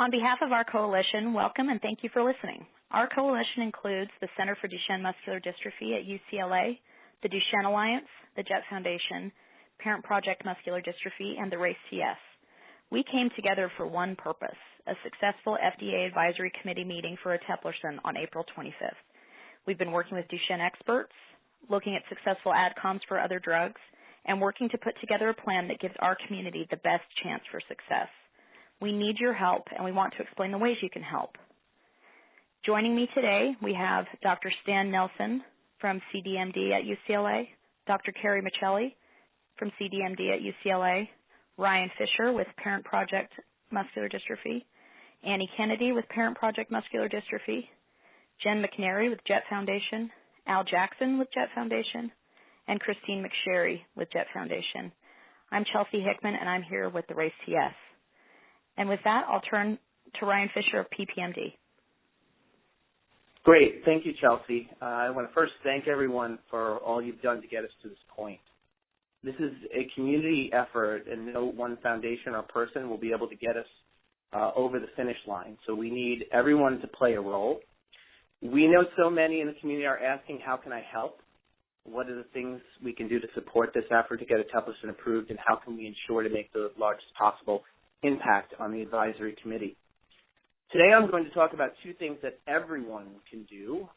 On behalf of our coalition, welcome and thank you for listening. Our coalition includes the Center for Duchenne Muscular Dystrophy at UCLA, the Duchenne Alliance, the Jet Foundation, Parent Project Muscular Dystrophy, and the Race CS. We came together for one purpose, a successful FDA Advisory Committee meeting for eteplirsen on April 25th. We've been working with Duchenne experts, looking at successful AdComs for other drugs, and working to put together a plan that gives our community the best chance for success. We need your help, and we want to explain the ways you can help. Joining me today, we have Dr. Stan Nelson from CDMD at UCLA, Dr. Carrie Michelli from CDMD at UCLA, Ryan Fisher with Parent Project Muscular Dystrophy, Annie Kennedy with Parent Project Muscular Dystrophy, Jen McNary with Jet Foundation, Al Jackson with Jet Foundation, and Christine McSherry with Jet Foundation. I'm Chelsea Hickman, and I'm here with the Race CS. And with that, I'll turn to Ryan Fisher of PPMD. Great. Thank you, Chelsea. I want to first thank everyone for all you've done to get us to this point. This is a community effort, and no one foundation or person will be able to get us over the finish line. So we need everyone to play a role. We know so many in the community are asking, how can I help? What are the things we can do to support this effort to get eteplirsen approved, and how can we ensure to make the largest possible impact on the advisory committee? Today I'm going to talk about two things that everyone can do.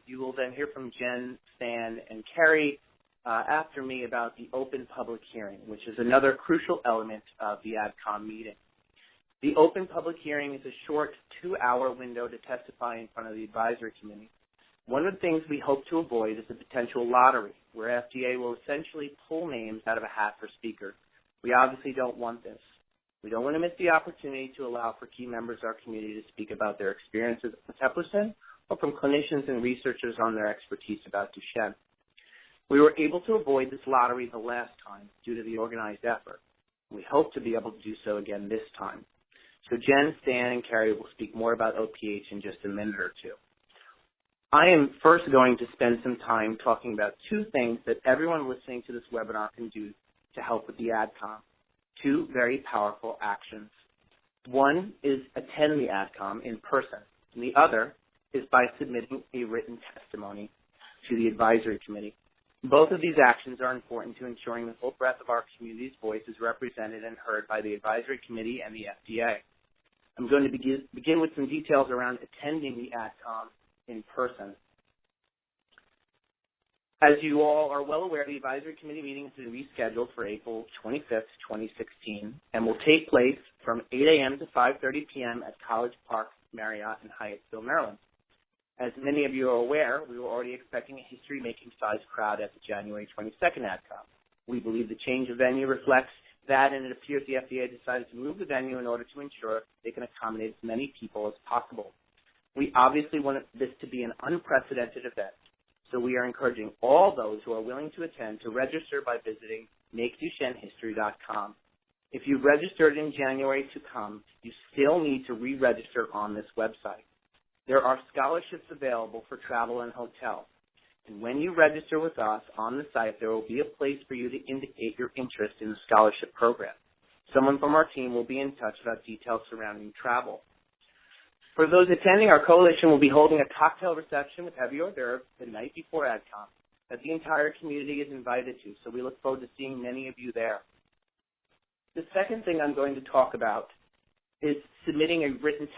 You will then hear from Jen, Stan, and Carrie after me about the open public hearing, which is another crucial element of the AdCom meeting. The open public hearing is a short 2-hour window to testify in front of the advisory committee. One of the things we hope to avoid is a potential lottery, where FDA will essentially pull names out of a hat for speakers. We obviously don't want this. We don't want to miss the opportunity to allow for key members of our community to speak about their experiences with eteplirsen, or from clinicians and researchers on their expertise about Duchenne. We were able to avoid this lottery the last time due to the organized effort. We hope to be able to do so again this time. So Jen, Stan, and Carrie will speak more about OPH in just a minute or two. I am first going to spend some time talking about two things that everyone listening to this webinar can do to help with the AdCom. Two very powerful actions. One is attend the AdCom in person, and the other is by submitting a written testimony to the advisory committee. Both of these actions are important to ensuring the full breadth of our community's voice is represented and heard by the advisory committee and the FDA. I'm going to begin with some details around attending the AdCom in person. As you all are well aware, the advisory committee meeting has been rescheduled for April 25th, 2016, and will take place from 8 a.m. to 5:30 p.m. at College Park Marriott in Hyattsville, Maryland. As many of you are aware, we were already expecting a history-making size crowd at the January 22nd AdCom. We believe the change of venue reflects that, and it appears the FDA decided to move the venue in order to ensure they can accommodate as many people as possible. We obviously want this to be an unprecedented event, so we are encouraging all those who are willing to attend to register by visiting MakeDuchenneHistory.com. If you've registered in January to come, you still need to re-register on this website. There are scholarships available for travel and hotel. And when you register with us on the site, there will be a place for you to indicate your interest in the scholarship program. Someone from our team will be in touch about details surrounding travel. For those attending, our coalition will be holding a cocktail reception with heavy hors d'oeuvres the night before AdCom that the entire community is invited to, so we look forward to seeing many of you there. The second thing I'm going to talk about is submitting a written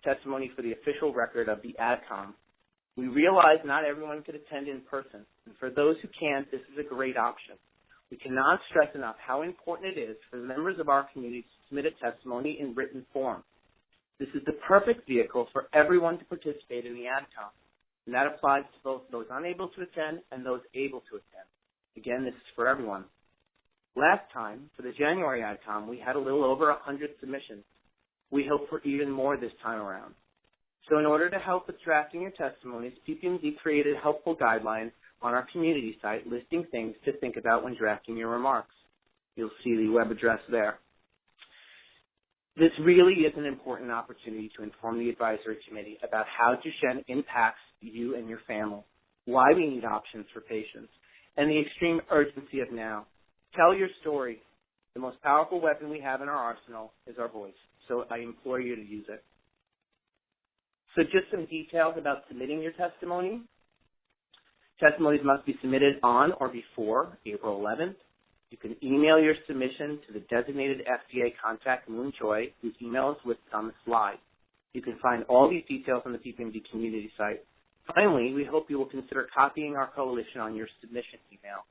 testimony for the official record of the AdCom. We realize not everyone could attend in person, and for those who can't, this is a great option. We cannot stress enough how important it is for the members of our community to submit a testimony in written form. This is the perfect vehicle for everyone to participate in the AdCom, and that applies to both those unable to attend and those able to attend. Again, this is for everyone. Last time, for the January AdCom, we had a little over 100 submissions. We hope for even more this time around. So in order to help with drafting your testimonies, PPMD created helpful guidelines on our community site listing things to think about when drafting your remarks. You'll see the web address there. This really is an important opportunity to inform the advisory committee about how Duchenne impacts you and your family, why we need options for patients, and the extreme urgency of now. Tell your story. The most powerful weapon we have in our arsenal is our voice. so I implore you to use it. So just some details about submitting your testimony. Testimonies must be submitted on or before April 11th. You can email your submission to the designated FDA contact, Moon Choi, whose email is listed on the slide. You can find all these details on the PPMD community site. Finally, we hope you will consider copying our coalition on your submission email,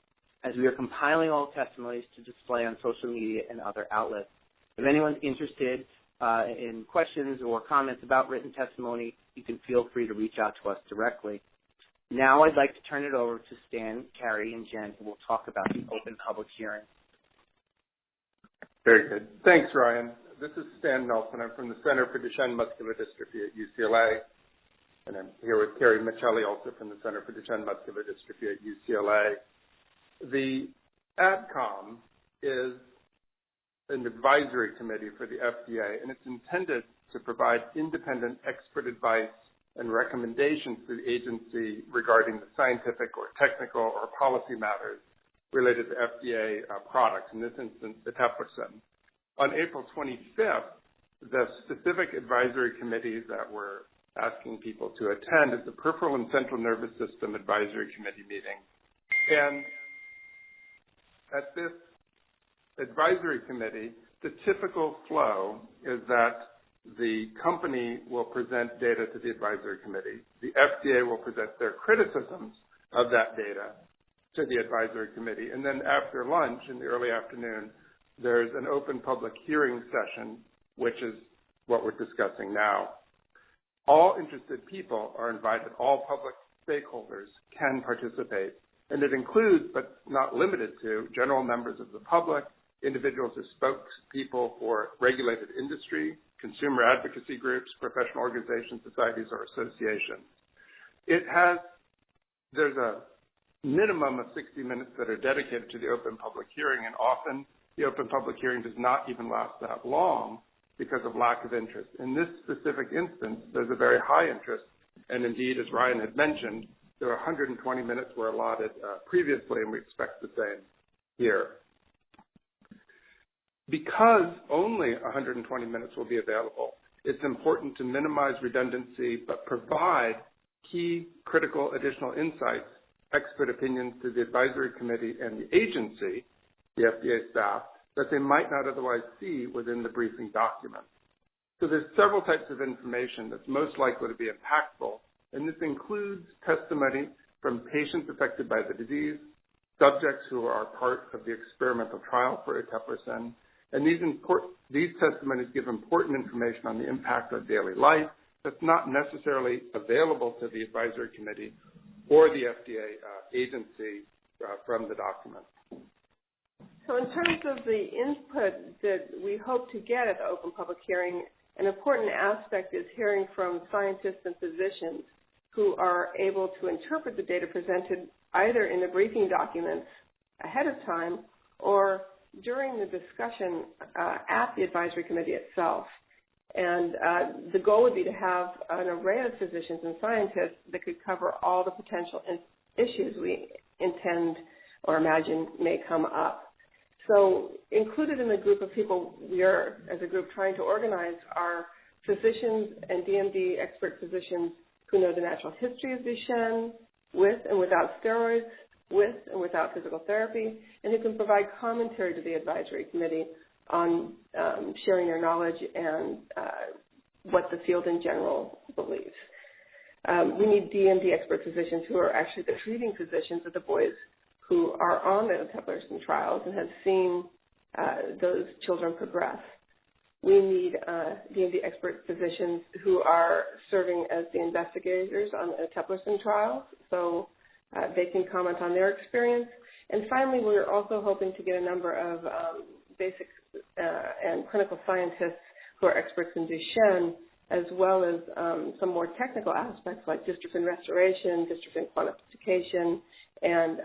as we are compiling all testimonies to display on social media and other outlets. If anyone's interested in questions or comments about written testimony, you can feel free to reach out to us directly. Now I'd like to turn it over to Stan, Carrie, and Jen, who will talk about the open public hearing. Very good. Thanks, Ryan. This is Stan Nelson. I'm from the Center for Duchenne Muscular Dystrophy at UCLA, and I'm here with Carrie Michelli, also from the Center for Duchenne Muscular Dystrophy at UCLA. The AdComm is an advisory committee for the FDA, and it's intended to provide independent expert advice and recommendations to the agency regarding the scientific or technical or policy matters related to FDA products, in this instance, eteplirsen. On April 25th, the specific advisory committees that we're asking people to attend is the Peripheral and Central Nervous System Advisory Committee meeting. And at this advisory committee, the typical flow is that the company will present data to the advisory committee. The FDA will present their criticisms of that data to the advisory committee. And then after lunch in the early afternoon, there's an open public hearing session, which is what we're discussing now. All interested people are invited. All public stakeholders can participate. And it includes, but not limited to, general members of the public, individuals as spokespeople for regulated industry, consumer advocacy groups, professional organizations, societies, or associations. There's a minimum of 60 minutes that are dedicated to the open public hearing, and often the open public hearing does not even last that long because of lack of interest. In this specific instance, there's a very high interest, and indeed, as Ryan had mentioned, there are 120 minutes were allotted previously, and we expect the same here. Because only 120 minutes will be available, it's important to minimize redundancy but provide key critical additional insights, expert opinions to the advisory committee and the agency, the FDA staff, that they might not otherwise see within the briefing document. So there's several types of information that's most likely to be impactful, and this includes testimony from patients affected by the disease, subjects who are part of the experimental trial for eteplirsen, and these testimonies give important information on the impact of daily life that's not necessarily available to the advisory committee or the FDA agency from the document. So in terms of the input that we hope to get at the open public hearing, an important aspect is hearing from scientists and physicians who are able to interpret the data presented either in the briefing documents ahead of time or during the discussion at the advisory committee itself. And the goal would be to have an array of physicians and scientists that could cover all the potential issues we intend or imagine may come up. So included in the group of people we are, as a group, trying to organize are physicians and DMD expert physicians who know the natural history of Duchenne with and without steroids, with and without physical therapy, and who can provide commentary to the advisory committee on sharing their knowledge and what the field in general believes. We need DMD expert physicians who are actually the treating physicians of the boys who are on the eteplirsen trials and have seen those children progress. We need DMD expert physicians who are serving as the investigators on the eteplirsen trials, so they can comment on their experience. And finally, we're also hoping to get a number of basic and clinical scientists who are experts in Duchenne, as well as some more technical aspects like dystrophin restoration, dystrophin quantification, and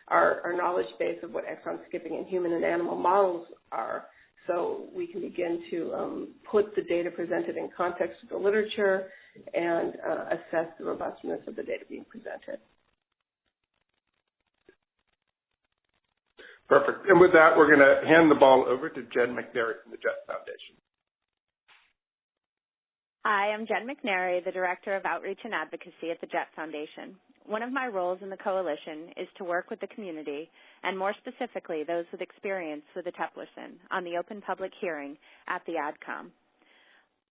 our knowledge base of what exon skipping in human and animal models are, so we can begin to put the data presented in context with the literature and assess the robustness of the data being presented. Perfect. And with that, we're going to hand the ball over to Jen McNary from the Jet Foundation. Hi, I'm Jen McNary, the Director of Outreach and Advocacy at the Jet Foundation. One of my roles in the coalition is to work with the community, and more specifically those with experience with eteplirsen, on the open public hearing at the AdComm.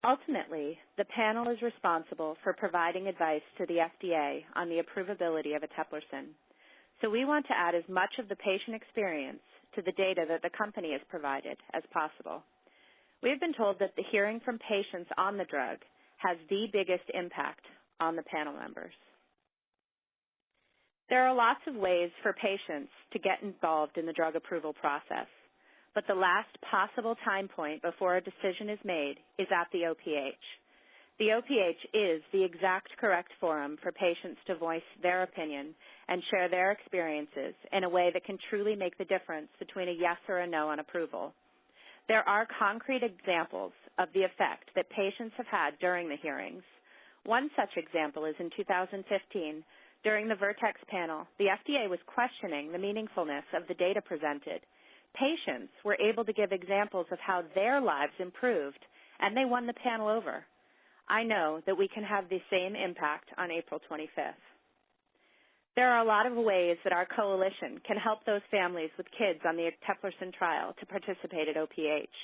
Ultimately, the panel is responsible for providing advice to the FDA on the approvability of eteplirsen. So we want to add as much of the patient experience to the data that the company has provided as possible. We have been told that the hearing from patients on the drug has the biggest impact on the panel members. There are lots of ways for patients to get involved in the drug approval process, but the last possible time point before a decision is made is at the OPH. The OPH is the exact correct forum for patients to voice their opinion and share their experiences in a way that can truly make the difference between a yes or a no on approval. There are concrete examples of the effect that patients have had during the hearings. One such example is in 2015. During the Vertex panel, the FDA was questioning the meaningfulness of the data presented. Patients were able to give examples of how their lives improved, and they won the panel over. I know that we can have the same impact on April 25th. There are a lot of ways that our coalition can help those families with kids on the eteplirsen trial to participate at OPH.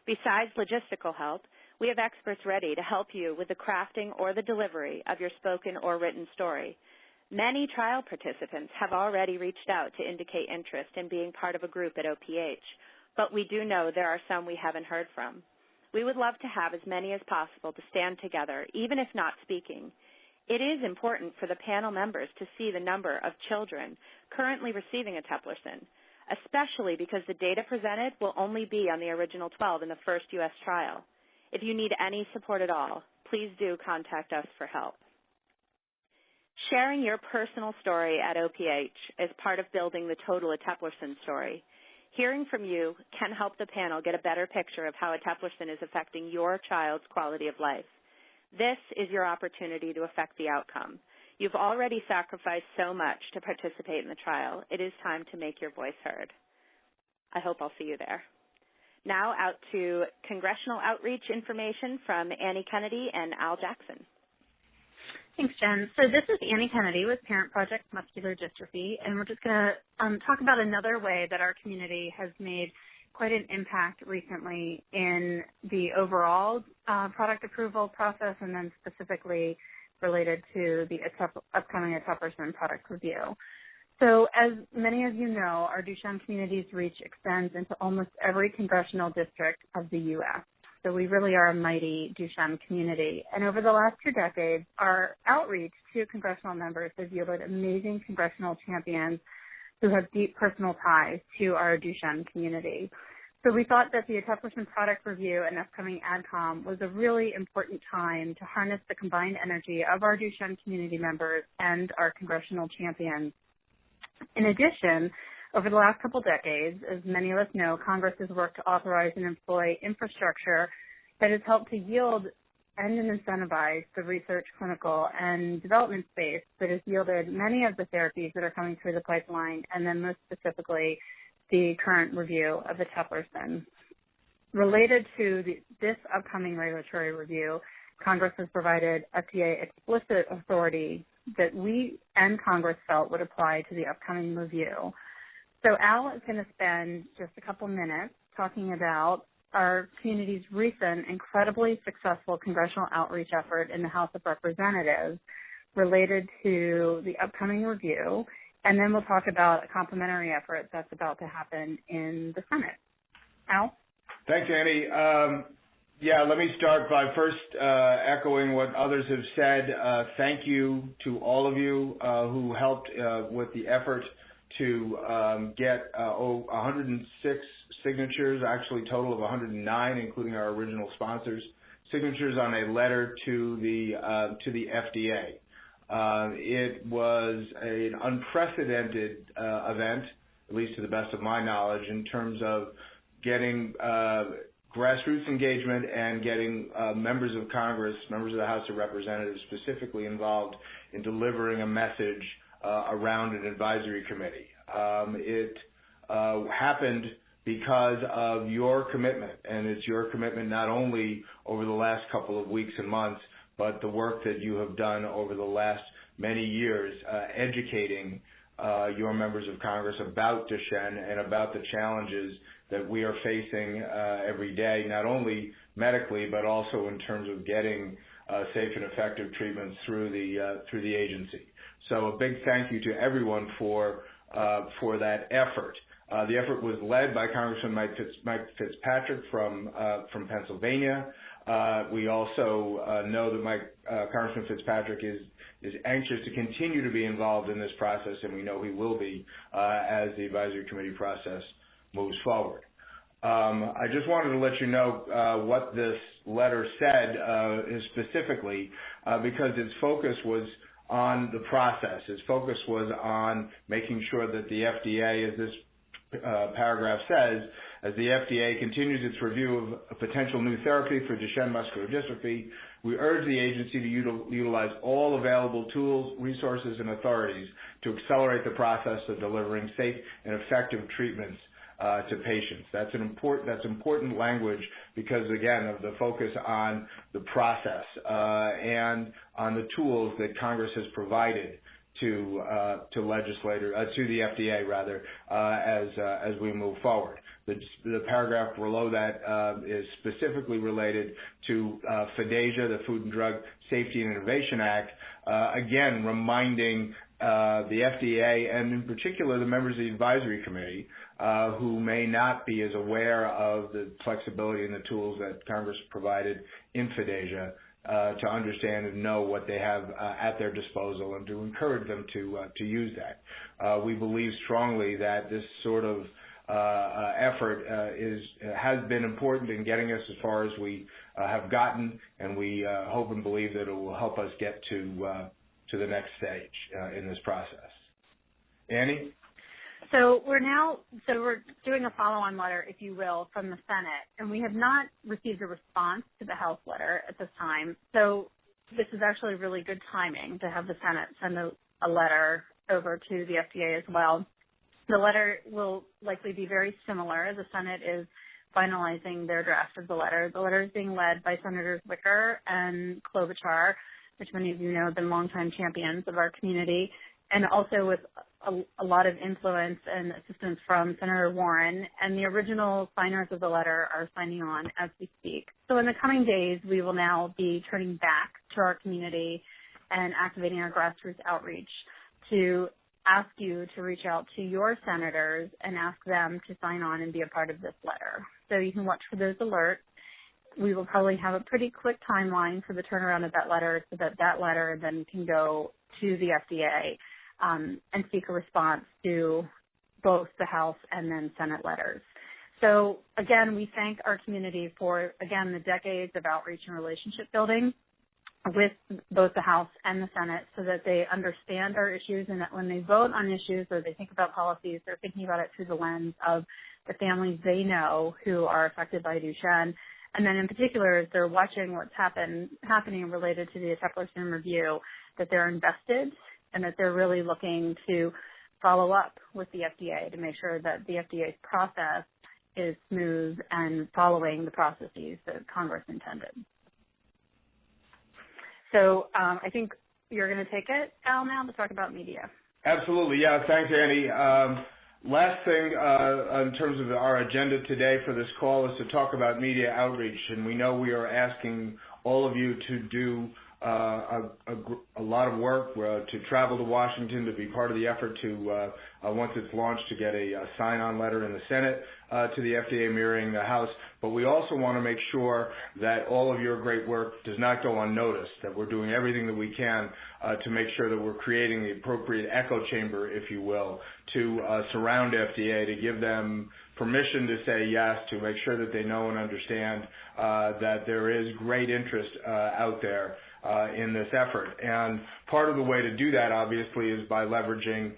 Besides logistical help, we have experts ready to help you with the crafting or the delivery of your spoken or written story. Many trial participants have already reached out to indicate interest in being part of a group at OPH, but we do know there are some we haven't heard from. We would love to have as many as possible to stand together, even if not speaking. It is important for the panel members to see the number of children currently receiving eteplirsen, especially because the data presented will only be on the original 12 in the first U.S. trial. If you need any support at all, please do contact us for help. Sharing your personal story at OPH is part of building the total eteplirsen story. Hearing from you can help the panel get a better picture of how eteplirsen is affecting your child's quality of life. This is your opportunity to affect the outcome. You've already sacrificed so much to participate in the trial. It is time to make your voice heard. I hope I'll see you there. Now out to congressional outreach information from Annie Kennedy and Al Jackson. Thanks, Jen. So this is Annie Kennedy with Parent Project Muscular Dystrophy, and we're just going to talk about another way that our community has made quite an impact recently in the overall product approval process, and then specifically related to the upcoming eteplirsen product review. So as many of you know, our Duchenne community's reach extends into almost every congressional district of the U.S. So we really are a mighty Duchenne community. And over the last 2 decades, our outreach to congressional members has yielded amazing congressional champions who have deep personal ties to our Duchenne community. So we thought that the eteplirsen product review and upcoming AdComm was a really important time to harness the combined energy of our Duchenne community members and our congressional champions. In addition, over the last couple decades, as many of us know, Congress has worked to authorize and employ infrastructure that has helped to yield and incentivize the research, clinical, and development space that has yielded many of the therapies that are coming through the pipeline, and then most specifically, the current review of eteplirsen. Related to this upcoming regulatory review, Congress has provided FDA explicit authority that we and Congress felt would apply to the upcoming review. So Al is going to spend just a couple minutes talking about our community's recent incredibly successful congressional outreach effort in the House of Representatives related to the upcoming review, and then we'll talk about a complementary effort that's about to happen in the Senate. Al? Thanks, Annie. Let me start by first echoing what others have said. Thank you to all of you who helped with the effort to get 106 signatures, actually a total of 109, including our original sponsors, signatures on a letter to the FDA. It was an unprecedented event, at least to the best of my knowledge, in terms of getting grassroots engagement and getting members of Congress, members of the House of Representatives specifically involved in delivering a message around an advisory committee. It happened because of your commitment, and it's your commitment not only over the last couple of weeks and months, but the work that you have done over the last many years educating your members of Congress about Duchenne and about the challenges that we are facing every day, not only medically, but also in terms of getting safe and effective treatments through the agency. So a big thank you to everyone for that effort. The effort was led by Congressman Mike Fitzpatrick from Pennsylvania. We also know that Congressman Fitzpatrick is anxious to continue to be involved in this process, and we know he will be as the advisory committee process moves forward. I just wanted to let you know what this letter said specifically because its focus was on the process. Its focus was on making sure that the FDA, as this paragraph says, as the FDA continues its review of a potential new therapy for Duchenne muscular dystrophy, we urge the agency to utilize all available tools, resources, and authorities to accelerate the process of delivering safe and effective treatments to patients. That's important language because, again, of the focus on the process and on the tools that Congress has provided to the FDA rather, as we move forward. The paragraph below that is specifically related to FDASIA, the Food and Drug Safety and Innovation Act, again reminding the FDA and in particular the members of the advisory committee who may not be as aware of the flexibility and the tools that Congress provided in FDASIA to understand and know what they have at their disposal and to encourage them to use that. We believe strongly that this sort of effort has been important in getting us as far as we have gotten, and we hope and believe that it will help us get to the next stage in this process. Annie? So we're doing a follow-on letter, if you will, from the Senate, and we have not received a response to the House letter at this time. So this is actually really good timing to have the Senate send a letter over to the FDA as well. The letter will likely be very similar. The Senate is finalizing their draft of the letter. The letter is being led by Senators Wicker and Klobuchar, which many of you know have been longtime champions of our community, and also with a lot of influence and assistance from Senator Warren, and the original signers of the letter are signing on as we speak. So in the coming days, we will now be turning back to our community and activating our grassroots outreach to ask you to reach out to your senators and ask them to sign on and be a part of this letter. So you can watch for those alerts. We will probably have a pretty quick timeline for the turnaround of that letter so that that letter then can go to the FDA and seek a response to both the House and then Senate letters. So, again, we thank our community for, again, the decades of outreach and relationship building with both the House and the Senate so that they understand our issues and that when they vote on issues or they think about policies, they're thinking about it through the lens of the families they know who are affected by Duchenne. And then in particular, as they're watching what's happening related to the Eplerson review, that they're invested and that they're really looking to follow up with the FDA to make sure that the FDA's process is smooth and following the processes that Congress intended. So I think you're going to take it, Al, now to talk about media. Absolutely. Yeah, thanks, Annie. Last thing in terms of our agenda today for this call is to talk about media outreach, and we know we are asking all of you to do a lot of work to travel to Washington to be part of the effort to, once it's launched, to get a sign-on letter in the Senate to the FDA mirroring the House. But we also want to make sure that all of your great work does not go unnoticed, that we're doing everything that we can to make sure that we're creating the appropriate echo chamber, if you will, to surround FDA, to give them permission to say yes, to make sure that they know and understand that there is great interest out there in this effort. And part of the way to do that, obviously, is by leveraging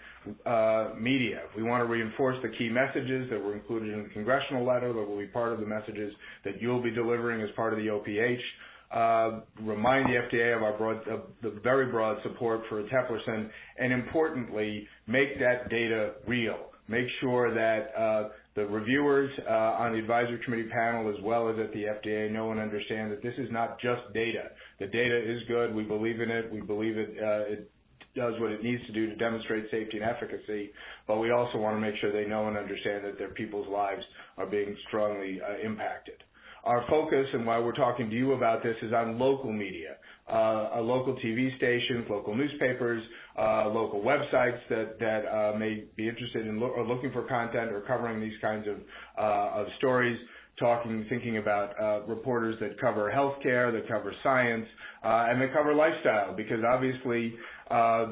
media. We want to reinforce the key messages that were included in the Congressional letter that will be part of the messages that you'll be delivering as part of the OPH. Remind the FDA of the very broad support for Eplerson, and importantly, make that data real. Make sure that the reviewers on the advisory committee panel as well as at the FDA know and understand that this is not just data. The data is good. We believe in it. We believe it does what it needs to do to demonstrate safety and efficacy, but we also want to make sure they know and understand that their people's lives are being strongly impacted. Our focus, and why we're talking to you about this, is on local media, local TV stations, local newspapers, local websites that may be interested in or looking for content or covering these kinds of stories, thinking about reporters that cover healthcare, that cover science, and that cover lifestyle, because obviously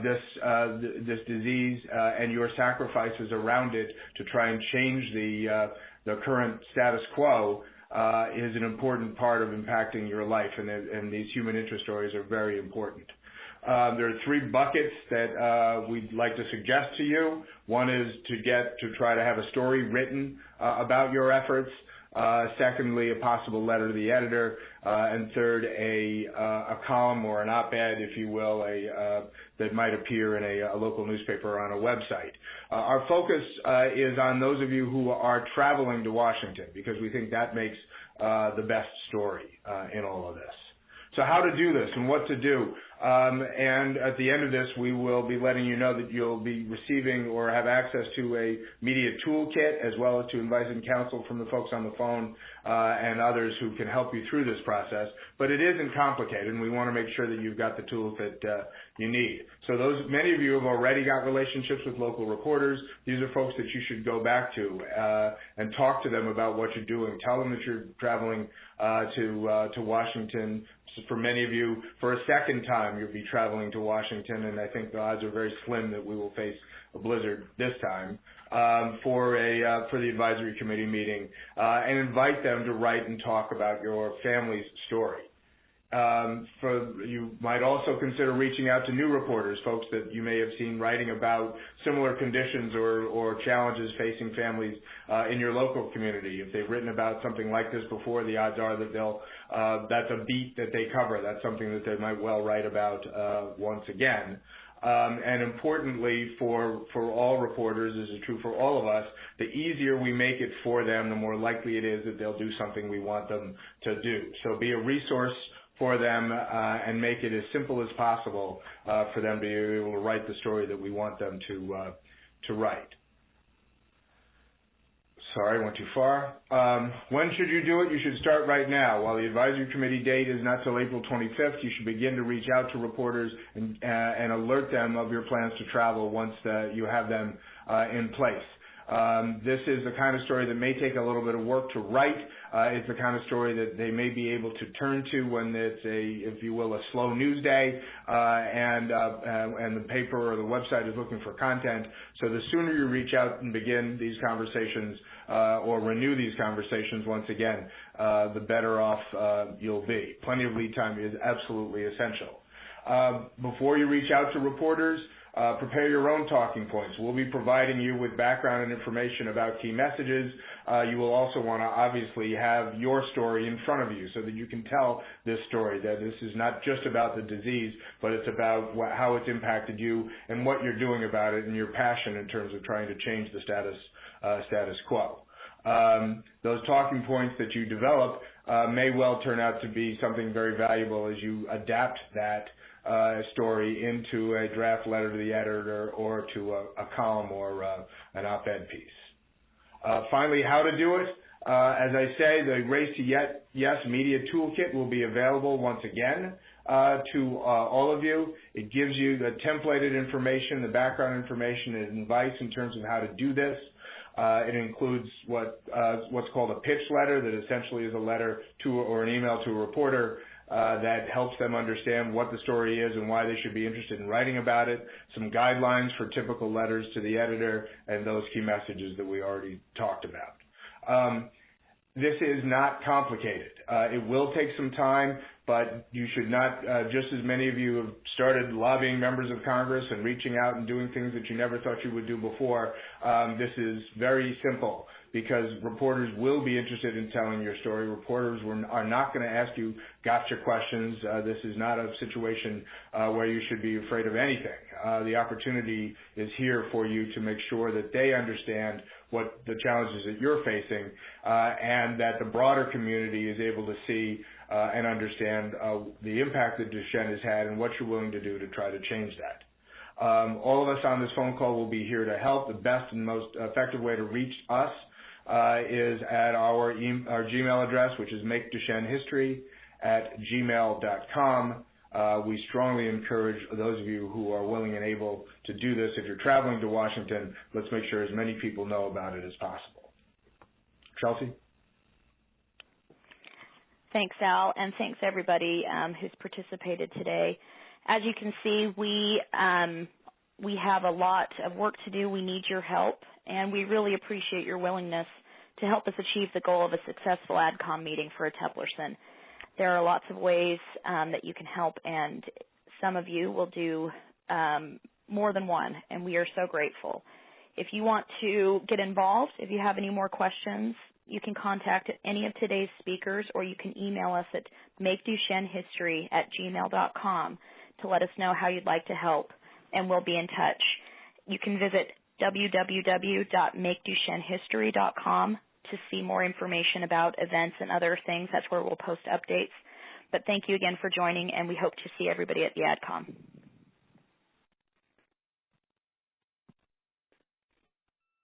this disease and your sacrifices around it to try and change the current status quo is an important part of impacting your life, and these human interest stories are very important. There are three buckets that we'd like to suggest to you. One is to try to have a story written about your efforts. Secondly, a possible letter to the editor, and third, a column or an op-ed, if you will, that might appear in a local newspaper or on a website. Our focus is on those of you who are traveling to Washington, because we think that makes the best story in all of this. So how to do this and what to do. And at the end of this, we will be letting you know that you'll be receiving or have access to a media toolkit, as well as to advice and counsel from the folks on the phone and others who can help you through this process. But it isn't complicated, and we want to make sure that you've got the tools that you need. So many of you have already got relationships with local reporters. These are folks that you should go back to and talk to them about what you're doing. Tell them that you're traveling to Washington. For many of you, for a second time, you'll be traveling to Washington, and I think the odds are very slim that we will face a blizzard this time for the advisory committee meeting, and invite them to write and talk about your family's story. You might also consider reaching out to new reporters, folks that you may have seen writing about similar conditions or challenges facing families in your local community. If they've written about something like this before, the odds are that that's a beat that they cover. That's something that they might well write about once again. And importantly, for all reporters, this is true for all of us, the easier we make it for them, the more likely it is that they'll do something we want them to do. So be a resource for them and make it as simple as possible for them to be able to write the story that we want them to write. Sorry, I went too far. When should you do it? You should start right now. While the advisory committee date is not till April 25th, you should begin to reach out to reporters and alert them of your plans to travel once you have them in place. This is the kind of story that may take a little bit of work to write. It's the kind of story that they may be able to turn to when it's if you will, a slow news day, and the paper or the website is looking for content. So the sooner you reach out and begin these conversations or renew these conversations once again, the better off you'll be. Plenty of lead time is absolutely essential. Before you reach out to reporters, prepare your own talking points. We'll be providing you with background and information about key messages. You will also want to obviously have your story in front of you so that you can tell this story, that this is not just about the disease, but it's about how it's impacted you and what you're doing about it and your passion in terms of trying to change the status quo. Those talking points that you develop may well turn out to be something very valuable as you adapt that story into a draft letter to the editor or to a column or an op-ed piece. Finally, how to do it. As I say, the Race to Yes Media Toolkit will be available once again to all of you. It gives you the templated information, the background information, and advice in terms of how to do this. It includes what's called a pitch letter, that essentially is a letter to or an email to a reporter that helps them understand what the story is and why they should be interested in writing about it, some guidelines for typical letters to the editor, and those key messages that we already talked about. This is not complicated. It will take some time, but you should not, just as many of you have started lobbying members of Congress and reaching out and doing things that you never thought you would do before, this is very simple because reporters will be interested in telling your story. Reporters are not going to ask you gotcha questions. This is not a situation where you should be afraid of anything. The opportunity is here for you to make sure that they understand what the challenges that you're facing and that the broader community is able to see and understand the impact that Duchenne has had and what you're willing to do to try to change that. All of us on this phone call will be here to help. The best and most effective way to reach us is at our Gmail address, which is makeduchennehistory@gmail.com. We strongly encourage those of you who are willing and able to do this. If you're traveling to Washington, let's make sure as many people know about it as possible. Chelsea? Thanks, Al, and thanks everybody who's participated today. As you can see, we have a lot of work to do. We need your help, and we really appreciate your willingness to help us achieve the goal of a successful AdComm meeting for Eteplirsen. There are lots of ways that you can help, and some of you will do more than one, and we are so grateful. If you want to get involved, if you have any more questions, you can contact any of today's speakers, or you can email us at makeduchennehistory@gmail.com to let us know how you'd like to help, and we'll be in touch. You can visit www.makeduchennehistory.com to see more information about events and other things. That's where we'll post updates. But thank you again for joining, and we hope to see everybody at the AdComm.